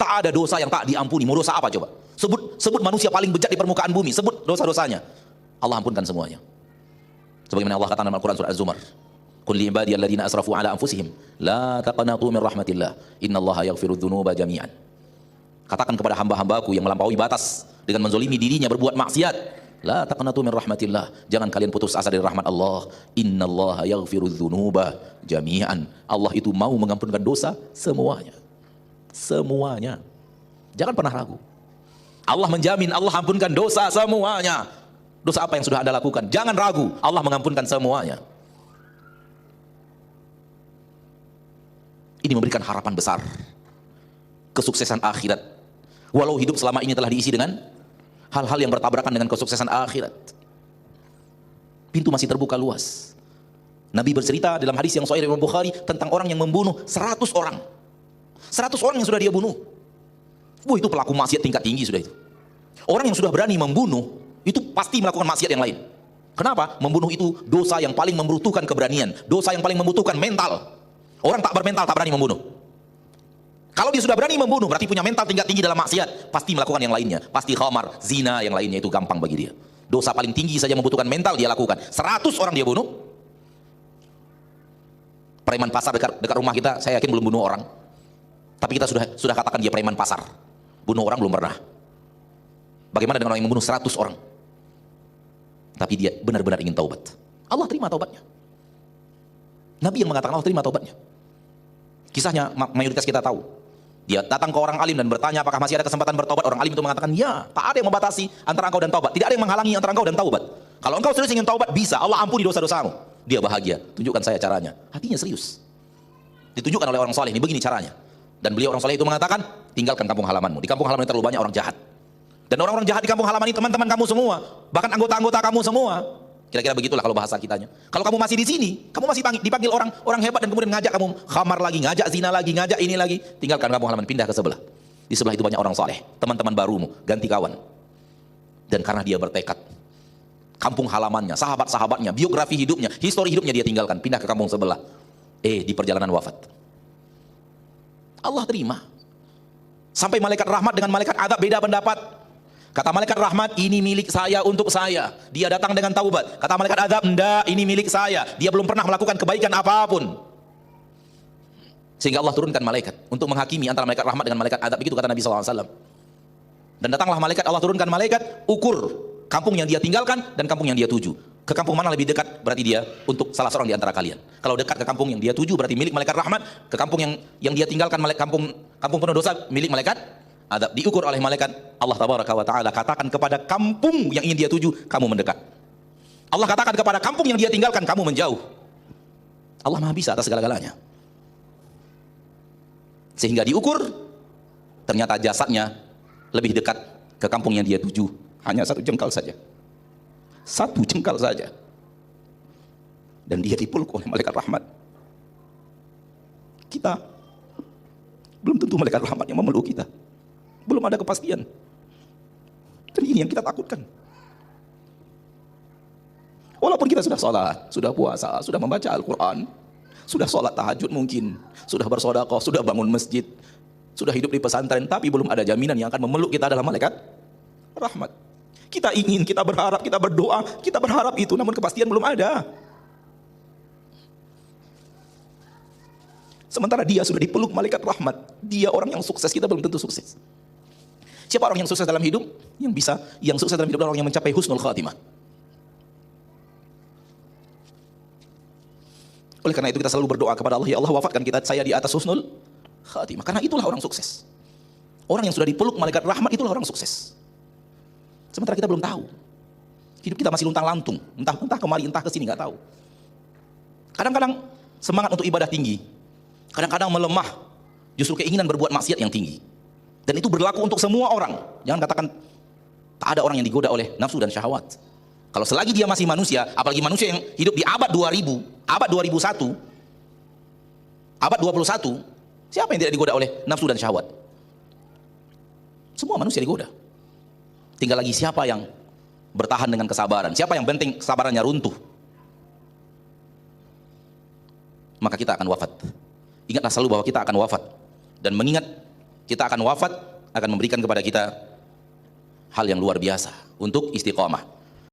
Tak ada dosa yang tak diampuni. Mau dosa apa coba? Sebut manusia paling bejat di permukaan bumi, sebut dosa-dosanya. Allah ampunkan semuanya. Sebagaimana Allah katakan dalam Al-Quran surah Az-Zumar, qul li ibadiyalladzina asrafu ala anfusihim la taqnatu min rahmatillah innallaha yaghfirudz dzunuba jami'an. Katakan kepada hamba-hambaku yang melampaui batas dengan menzolimi dirinya berbuat maksiat, la taqnatu min rahmatillah, jangan kalian putus asa dari rahmat Allah. Innallaha yaghfirudz dzunuba jami'an. Allah itu mau mengampunkan dosa semuanya. Semuanya. Jangan pernah ragu. Allah menjamin, Allah ampunkan dosa semuanya. Dosa apa yang sudah Anda lakukan? Jangan ragu, Allah mengampunkan semuanya. Ini memberikan harapan besar, kesuksesan akhirat. Walau hidup selama ini telah diisi dengan hal-hal yang bertabrakan dengan kesuksesan akhirat, pintu masih terbuka luas. Nabi bercerita dalam hadis yang sahih Imam Bukhari tentang orang yang membunuh 100 orang. 100 orang yang sudah dia bunuh. Itu pelaku maksiat tingkat tinggi sudah itu. Orang yang sudah berani membunuh itu pasti melakukan maksiat yang lain. Kenapa? Membunuh itu dosa yang paling membutuhkan keberanian, dosa yang paling membutuhkan mental. Orang tak bermental tak berani membunuh. Kalau dia sudah berani membunuh berarti punya mental tingkat tinggi dalam maksiat, pasti melakukan yang lainnya, pasti khamar, zina, yang lainnya itu gampang bagi dia. Dosa paling tinggi saja membutuhkan mental dia lakukan. 100 orang dia bunuh. Preman pasar dekat rumah kita, saya yakin belum bunuh orang. Tapi kita sudah katakan dia preman pasar. Bunuh orang belum pernah. Bagaimana dengan orang yang membunuh 100 orang? Tapi dia benar-benar ingin taubat. Allah terima taubatnya. Nabi yang mengatakan Allah terima taubatnya. Kisahnya mayoritas kita tahu. Dia datang ke orang alim dan bertanya apakah masih ada kesempatan bertobat. Orang alim itu mengatakan ya, tak ada yang membatasi antara engkau dan taubat. Tidak ada yang menghalangi antara engkau dan taubat. Kalau engkau serius ingin taubat, bisa. Allah ampuni dosa-dosamu. Dia bahagia. Tunjukkan saya caranya. Hatinya serius. Ditunjukkan oleh orang soleh. Ini begini caranya. Dan beliau orang soleh itu mengatakan, tinggalkan kampung halamanmu. Di kampung halaman terlalu banyak orang jahat. Dan orang-orang jahat di kampung halaman ini teman-teman kamu semua. Bahkan anggota-anggota kamu semua. Kira-kira begitulah kalau bahasa kitanya. Kalau kamu masih di sini, kamu masih dipanggil orang hebat dan kemudian ngajak kamu khamar lagi, ngajak zina lagi, ngajak ini lagi. Tinggalkan kampung halaman, pindah ke sebelah. Di sebelah itu banyak orang soleh. Teman-teman barumu, ganti kawan. Dan karena dia bertekad, kampung halamannya, sahabat-sahabatnya, biografi hidupnya, histori hidupnya dia tinggalkan, pindah ke kampung sebelah. Di perjalanan wafat, Allah terima. Sampai malaikat rahmat dengan malaikat azab beda pendapat. Kata malaikat rahmat, ini milik saya untuk saya. Dia datang dengan taubat. Kata malaikat azab, enggak, ini milik saya. Dia belum pernah melakukan kebaikan apapun. Sehingga Allah turunkan malaikat untuk menghakimi antara malaikat rahmat dengan malaikat azab. Begitu kata Nabi SAW. Dan datanglah malaikat, Allah turunkan malaikat, ukur kampung yang dia tinggalkan dan kampung yang dia tuju. Ke kampung mana lebih dekat, berarti dia untuk salah seorang di antara kalian. Kalau dekat ke kampung yang dia tuju, berarti milik malaikat rahmat. Ke kampung yang dia tinggalkan, kampung penuh dosa, milik malaikat adab. Diukur oleh malaikat. Allah tabaraka wa ta'ala katakan kepada kampung yang ingin dia tuju, kamu mendekat. Allah katakan kepada kampung yang dia tinggalkan, kamu menjauh. Allah maha bisa atas segala-galanya. Sehingga diukur, ternyata jasadnya lebih dekat ke kampung yang dia tuju, hanya 1 jengkal saja. 1 jengkal saja. Dan dia dipeluk oleh malaikat rahmat. Kita belum tentu malaikat rahmat yang memeluk kita. Belum ada kepastian. Dan ini yang kita takutkan. Walaupun kita sudah sholat, sudah puasa, sudah membaca Al-Quran, sudah sholat tahajud mungkin, sudah bersedekah, sudah bangun masjid, sudah hidup di pesantren, tapi belum ada jaminan yang akan memeluk kita adalah malaikat rahmat. Kita ingin, kita berharap, kita berdoa, kita berharap itu, namun kepastian belum ada. Sementara dia sudah dipeluk malaikat rahmat. Dia orang yang sukses, kita belum tentu sukses. Siapa orang yang sukses dalam hidup? Yang sukses dalam hidup adalah orang yang mencapai husnul khatimah. Oleh karena itu kita selalu berdoa kepada Allah, ya Allah wafatkan saya di atas husnul khatimah. Karena itulah orang sukses. Orang yang sudah dipeluk malaikat rahmat itulah orang sukses. Sementara kita belum tahu. Hidup kita masih luntang-lantung, entah kemari, entah kesini, nggak tahu. Kadang-kadang semangat untuk ibadah tinggi, kadang-kadang melemah, justru keinginan berbuat maksiat yang tinggi. Dan itu berlaku untuk semua orang. Jangan katakan tak ada orang yang digoda oleh nafsu dan syahwat. Kalau selagi dia masih manusia, apalagi manusia yang hidup di abad 2000, abad 2001, abad 21, siapa yang tidak digoda oleh nafsu dan syahwat? Semua manusia digoda. Tinggal lagi siapa yang bertahan dengan kesabaran, siapa yang penting kesabarannya runtuh. Maka kita akan wafat. Ingatlah selalu bahwa kita akan wafat. Dan mengingat kita akan wafat, akan memberikan kepada kita hal yang luar biasa untuk istiqomah.